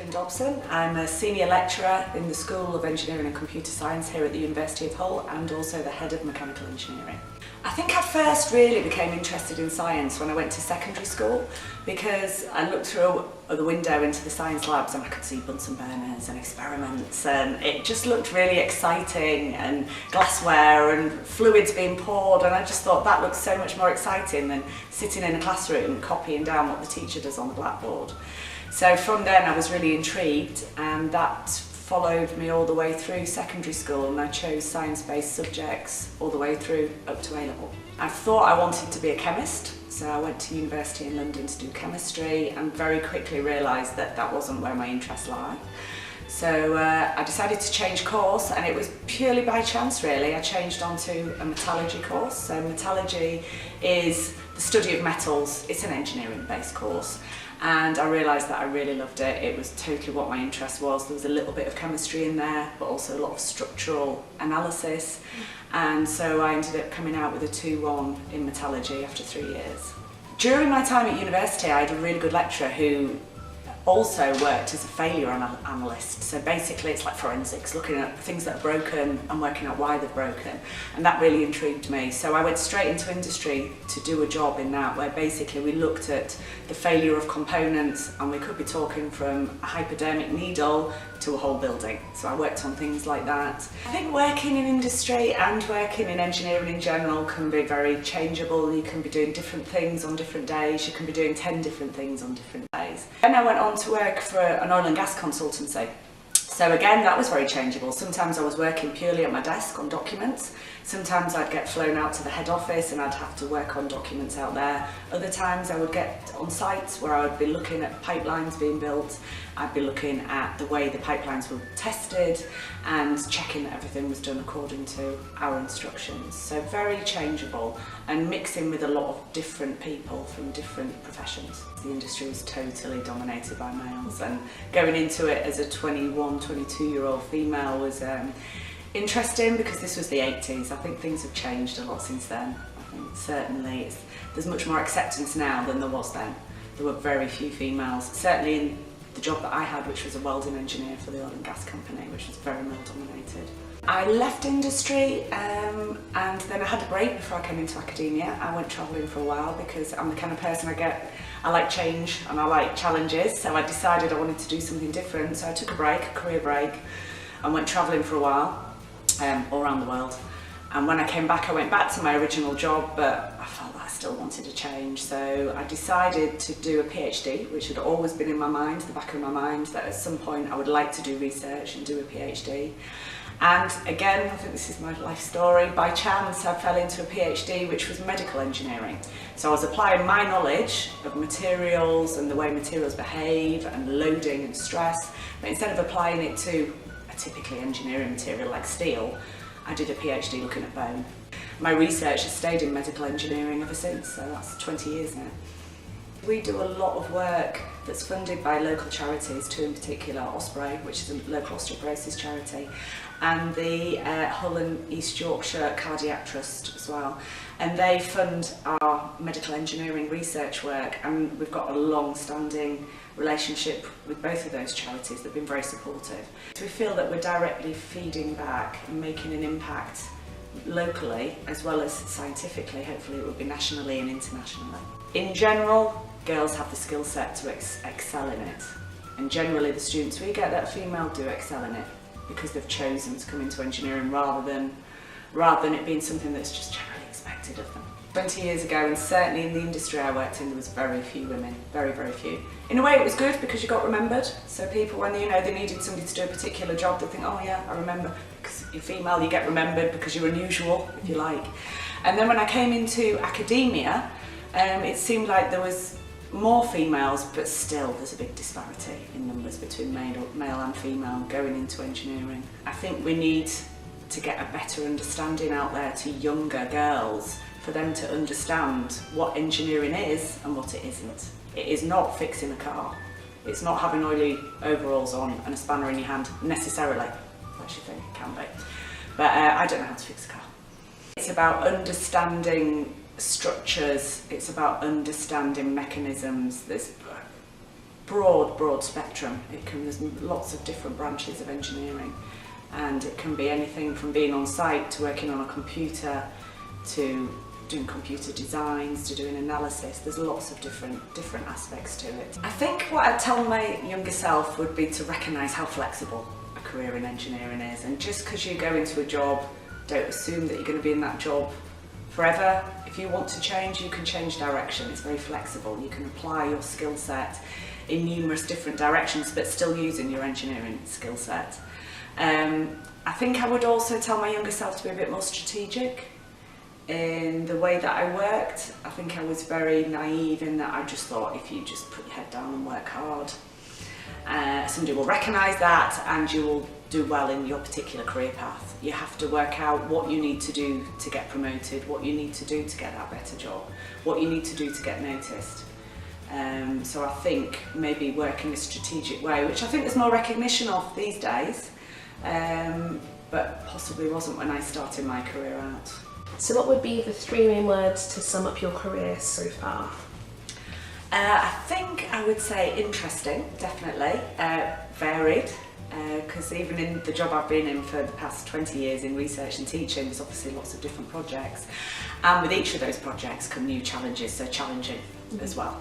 in Dobson. I'm a senior lecturer in the School of Engineering and Computer Science here at the University of Hull, and also the head of mechanical engineering. I think I first really became interested in science when I went to secondary school, because I looked through the window into the science labs and I could see Bunsen burners and experiments, and it just looked really exciting, and glassware and fluids being poured, and I just thought that looked so much more exciting than sitting in a classroom copying down what the teacher does on the blackboard. So from then I was really intrigued, and that followed me all the way through secondary school, and I chose science-based subjects all the way through up to A-level. I thought I wanted to be a chemist, so I went to university in London to do chemistry, and very quickly realised that that wasn't where my interests lie. So I decided to change course, and it was purely by chance really. I changed onto a metallurgy course. So metallurgy is the study of metals. It's an engineering based course, and I realised that I really loved it. It was totally what my interest was. There was a little bit of chemistry in there, but also a lot of structural analysis, and so I ended up coming out with a 2-1 in metallurgy after 3 years. During my time at university, I had a really good lecturer who also worked as a failure analyst. So basically it's like forensics, looking at things that are broken and working out why they're broken, and that really intrigued me. So I went straight into industry to do a job in that, where basically we looked at the failure of components, and we could be talking from a hypodermic needle to a whole building. So I worked on things like that. I think working in industry and working in engineering in general can be very changeable. You can be doing different things on different days. You can be doing 10 different things on different days. Then I went on to work for an oil and gas consultancy. So again, that was very changeable. Sometimes I was working purely at my desk on documents. Sometimes I'd get flown out to the head office and I'd have to work on documents out there. Other times I would get on sites where I would be looking at pipelines being built. I'd be looking at the way the pipelines were tested and checking that everything was done according to our instructions. So very changeable, and mixing with a lot of different people from different professions. The industry was totally dominated by males, and going into it as a 21, 22-year-old female was interesting, because this was the 80s. I think things have changed a lot since then. I think certainly there's much more acceptance now than there was then. There were very few females, certainly in the job that I had, which was a welding engineer for the oil and gas company, which was very male dominated. I left industry and then I had a break before I came into academia. I went travelling for a while, because I'm the kind of person I like change and I like challenges, so I decided I wanted to do something different. So I took a break, a career break, and went travelling for a while, all around the world. And when I came back, I went back to my original job, but I felt that I still wanted to change. So I decided to do a PhD, which had always been in my mind, the back of my mind, that at some point I would like to do research and do a PhD. And again, I think this is my life story, by chance I fell into a PhD which was medical engineering. So I was applying my knowledge of materials and the way materials behave and loading and stress, but instead of applying it to a typically engineering material like steel, I did a PhD looking at bone. My research has stayed in medical engineering ever since, so that's 20 years now. We do a lot of work that's funded by local charities, two in particular, Osprey, which is a local osteoporosis charity, and the Hull and East Yorkshire Cardiac Trust as well. And they fund our medical engineering research work, and we've got a long-standing relationship with both of those charities. They've been very supportive. So we feel that we're directly feeding back and making an impact locally as well as scientifically. Hopefully it will be nationally and internationally. In general, girls have the skill set to excel in it, and generally the students we get that are female do excel in it because they've chosen to come into engineering rather than it being something that's just generally expected of them. 20 years ago, and certainly in the industry I worked in, there was very few women, very, very few. In a way it was good because you got remembered, so people, when they needed somebody to do a particular job, they think, oh yeah, I remember, because you're female, you get remembered because you're unusual, if you like. And then when I came into academia, it seemed like there was more females, but still there's a big disparity in numbers between male and female going into engineering. I think we need to get a better understanding out there to younger girls, for them to understand what engineering is and what it isn't. It is not fixing a car. It's not having oily overalls on and a spanner in your hand, necessarily. I actually think it can be. But I don't know how to fix a car. It's about understanding structures, it's about understanding mechanisms. broad spectrum. There's lots of different branches of engineering, and it can be anything from being on site to working on a computer to doing computer designs to doing analysis. There's lots of different aspects to it. I think what I'd tell my younger self would be to recognise how flexible a career in engineering is, and just because you go into a job, don't assume that you're going to be in that job forever. If you want to change, you can change direction. It's very flexible. You can apply your skill set in numerous different directions but still using your engineering skill set. I think I would also tell my younger self to be a bit more strategic in the way that I worked. I think I was very naive in that I just thought if you just put your head down and work hard, somebody will recognise that and you will do well in your particular career path. You have to work out what you need to do to get promoted, what you need to do to get that better job, what you need to do to get noticed. So I think maybe work in a strategic way, which I think there's more recognition of these days, but possibly wasn't when I started my career out. So what would be the 3 main words to sum up your career so far? I think I would say interesting, definitely, varied, because even in the job I've been in for the past 20 years in research and teaching, there's obviously lots of different projects, and with each of those projects come new challenges, so challenging as well.